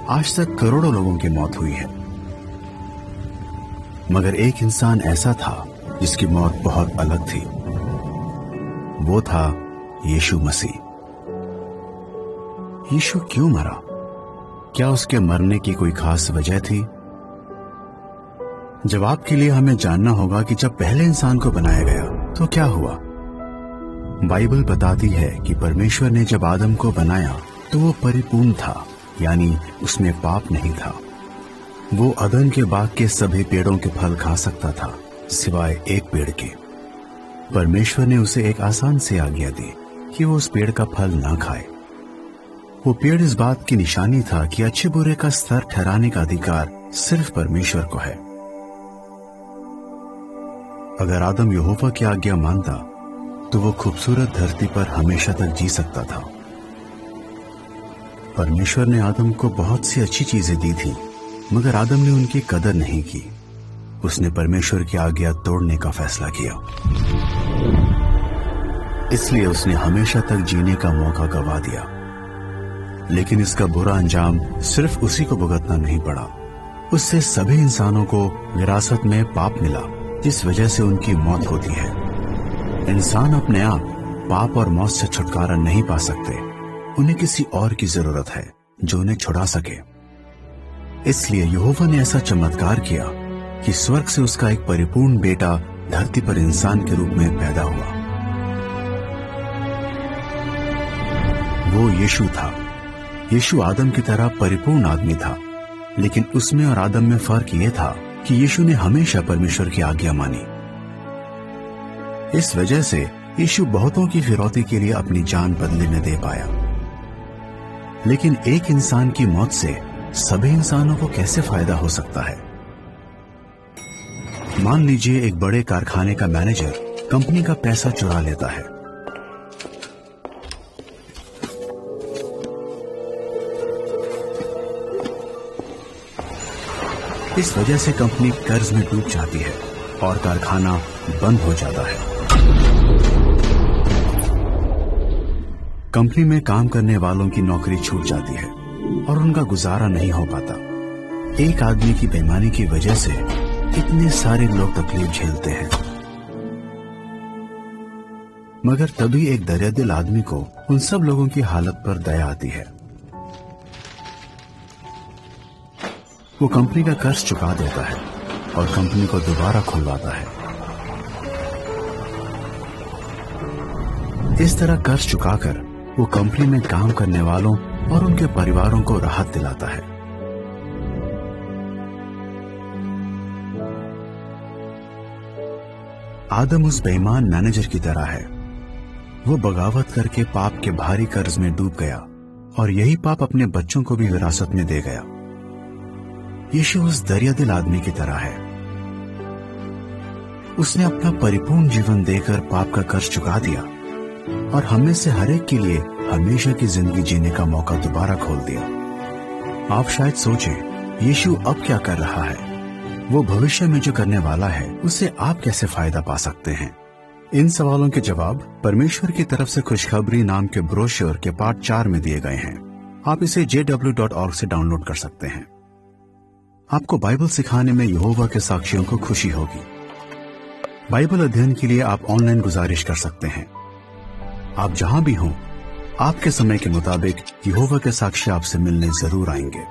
आज तक करोड़ों लोगों की मौत हुई है, मगर एक इंसान ऐसा था जिसकी मौत बहुत अलग थी। वो था यीशु मसीह। यीशु क्यों मरा? क्या उसके मरने की कोई खास वजह थी? जवाब के लिए हमें जानना होगा कि जब पहले इंसान को बनाया गया तो क्या हुआ। बाइबल बताती है कि परमेश्वर ने जब आदम को बनाया तो वो परिपूर्ण था, यानी उसमें पाप नहीं था। वो अदन के बाग के सभी पेड़ों के फल खा सकता था सिवाय एक पेड़ के। परमेश्वर ने उसे एक आसान सी आज्ञा दी कि वो उस पेड़ का फल ना खाए। वो पेड़ इस बात की निशानी था कि अच्छे बुरे का स्तर ठहराने का अधिकार सिर्फ परमेश्वर को है। अगर आदम यहोवा की आज्ञा मानता तो वो खूबसूरत धरती पर हमेशा तक जी सकता था। परमेश्वर ने आदम को बहुत सी अच्छी चीजें दी थी, मगर आदम ने उनकी कदर नहीं की। उसने परमेश्वर की आज्ञा तोड़ने का फैसला किया, इसलिए उसने हमेशा तक जीने का मौका गवा दिया। लेकिन इसका बुरा अंजाम सिर्फ उसी को भुगतना नहीं पड़ा, उससे सभी इंसानों को विरासत में पाप मिला, जिस वजह से उनकी मौत होती है। इंसान अपने आप पाप और मौत से छुटकारा नहीं पा सकते, उन्हें किसी और की जरूरत है जो उन्हें छुड़ा सके। इसलिए यहोवा ने ऐसा चमत्कार किया कि स्वर्ग से उसका एक परिपूर्ण बेटा धरती पर इंसान के रूप में पैदा हुआ। वो यीशु था। यीशु आदम की तरह परिपूर्ण आदमी था, लेकिन उसमें और आदम में फर्क यह था कि यीशु ने हमेशा परमेश्वर की आज्ञा मानी। इस वजह से यीशु बहुतों की फिरौती के लिए अपनी जान बदले न दे पाया। लेकिन एक इंसान की मौत से सभी इंसानों को कैसे फायदा हो सकता है? मान लीजिए एक बड़े कारखाने का मैनेजर कंपनी का पैसा चुरा लेता है। इस वजह से कंपनी कर्ज में डूब जाती है और कारखाना बंद हो जाता है। कंपनी में काम करने वालों की नौकरी छूट जाती है और उनका गुजारा नहीं हो पाता। एक आदमी की बेईमानी की वजह से इतने सारे लोग तकलीफ झेलते हैं। मगर तभी एक दरियादिल आदमी को उन सब लोगों की हालत पर दया आती है। वो कंपनी का कर्ज चुका देता है और कंपनी को दोबारा खुलवाता है। इस तरह कर्ज चुकाकर वो कंपनी में काम करने वालों और उनके परिवारों को राहत दिलाता है। आदम उस बेईमान मैनेजर की तरह है। वो बगावत करके पाप के भारी कर्ज में डूब गया और यही पाप अपने बच्चों को भी विरासत में दे गया। यीशु उस दरियादिल आदमी की तरह है। उसने अपना परिपूर्ण जीवन देकर पाप का कर्ज चुका दिया और हमें से हर एक के लिए हमेशा की जिंदगी जीने का मौका दोबारा खोल दिया। आप शायद सोचें, यीशु अब क्या कर रहा है? वो भविष्य में जो करने वाला है उससे आप कैसे फायदा पा सकते हैं? इन सवालों के जवाब परमेश्वर की तरफ से खुशखबरी नाम के ब्रोशर के पार्ट 4 में दिए गए हैं। आप इसे jw.org से डाउनलोड कर सकते हैं। आपको बाइबल सिखाने में यहोवा के साक्षियों को खुशी होगी। बाइबल अध्ययन के लिए आप ऑनलाइन गुजारिश कर सकते हैं। आप जहां भी हों, आपके समय के मुताबिक यहोवा के साक्षी आपसे मिलने जरूर आएंगे।